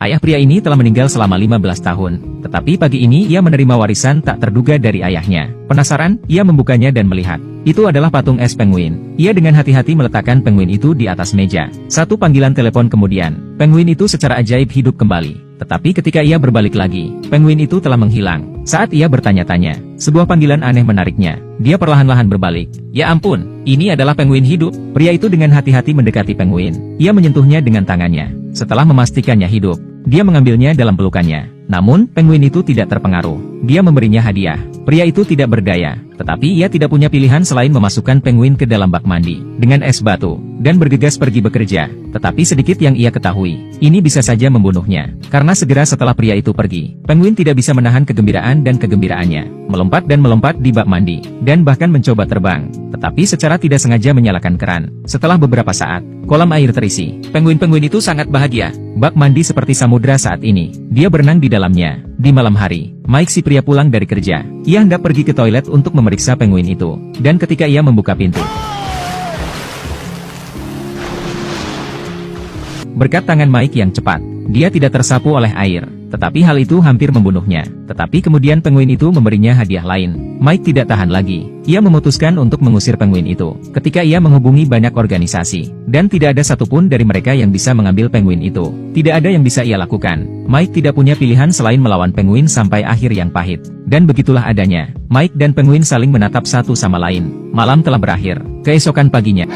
Ayah pria ini telah meninggal selama 15 tahun, tetapi pagi ini ia menerima warisan tak terduga dari ayahnya. Penasaran, ia membukanya dan melihat. Itu adalah patung es penguin. Ia dengan hati-hati meletakkan penguin itu di atas meja. Satu panggilan telepon kemudian, penguin itu secara ajaib hidup kembali. Tetapi ketika ia berbalik lagi, penguin itu telah menghilang. Saat ia bertanya-tanya, sebuah panggilan aneh menariknya. Dia perlahan-lahan berbalik. Ya ampun, ini adalah penguin hidup. Pria itu dengan hati-hati mendekati penguin. Ia menyentuhnya dengan tangannya. Setelah memastikannya hidup, dia mengambilnya dalam pelukannya. Namun, penguin itu tidak terpengaruh. Dia memberinya hadiah. Pria itu tidak berdaya, tetapi ia tidak punya pilihan selain memasukkan penguin ke dalam bak mandi dengan es batu, dan bergegas pergi bekerja. Tetapi sedikit yang ia ketahui, ini bisa saja membunuhnya. Karena segera setelah pria itu pergi, penguin tidak bisa menahan kegembiraan dan kegembiraannya, melompat dan melompat di bak mandi, dan bahkan mencoba terbang. Tetapi secara tidak sengaja menyalakan keran. Setelah beberapa saat, kolam air terisi. Penguin-penguin itu sangat bahagia. Bak mandi seperti samudra saat ini. Dia berenang di dalamnya. Di malam hari, Mike si pria pulang dari kerja. Ia hendak pergi ke toilet untuk memeriksa penguin itu. Dan ketika ia membuka pintu, berkat tangan Mike yang cepat, dia tidak tersapu oleh air. Tetapi hal itu hampir membunuhnya. Tetapi kemudian penguin itu memberinya hadiah lain. Mike tidak tahan lagi. Ia memutuskan untuk mengusir penguin itu. Ketika ia menghubungi banyak organisasi, dan tidak ada satupun dari mereka yang bisa mengambil penguin itu. Tidak ada yang bisa ia lakukan. Mike tidak punya pilihan selain melawan penguin sampai akhir yang pahit. Dan begitulah adanya. Mike dan penguin saling menatap satu sama lain. Malam telah berakhir. Keesokan paginya,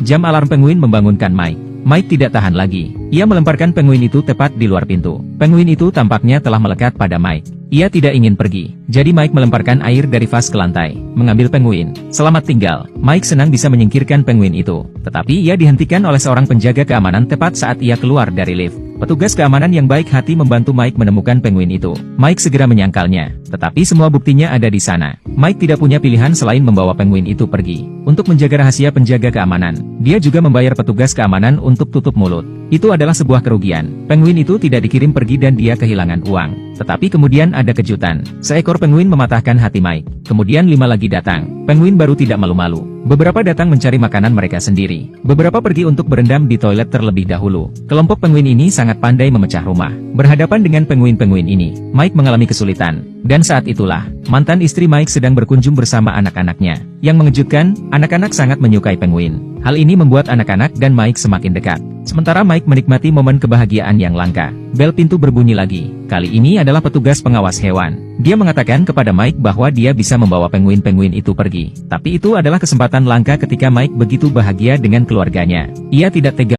jam alarm penguin membangunkan Mike. Mike tidak tahan lagi. Ia melemparkan penguin itu tepat di luar pintu. Penguin itu tampaknya telah melekat pada Mike. Ia tidak ingin pergi. Jadi Mike melemparkan air dari vas ke lantai, mengambil penguin. Selamat tinggal. Mike senang bisa menyingkirkan penguin itu. Tetapi ia dihentikan oleh seorang penjaga keamanan tepat saat ia keluar dari lift. Petugas keamanan yang baik hati membantu Mike menemukan penguin itu. Mike segera menyangkalnya. Tetapi semua buktinya ada di sana. Mike tidak punya pilihan selain membawa penguin itu pergi. Untuk menjaga rahasia penjaga keamanan, dia juga membayar petugas keamanan untuk tutup mulut. Itu adalah sebuah kerugian. Penguin itu tidak dikirim pergi dan dia kehilangan uang. Tetapi kemudian ada kejutan. Seekor penguin mematahkan hati Mike. Kemudian 5 lagi datang. Penguin baru tidak malu-malu. Beberapa datang mencari makanan mereka sendiri. Beberapa pergi untuk berendam di toilet terlebih dahulu. Kelompok penguin ini sangat pandai memecah rumah. Berhadapan dengan penguin-penguin ini, Mike mengalami kesulitan. Dan saat itulah, mantan istri Mike sedang berkunjung bersama anak-anaknya. Yang mengejutkan, anak-anak sangat menyukai penguin. Hal ini membuat anak-anak dan Mike semakin dekat. Sementara Mike menikmati momen kebahagiaan yang langka. Bel pintu berbunyi lagi. Kali ini adalah petugas pengawas hewan. Dia mengatakan kepada Mike bahwa dia bisa membawa penguin-penguin itu pergi. Tapi itu adalah kesempatan langka ketika Mike begitu bahagia dengan keluarganya. Ia tidak tega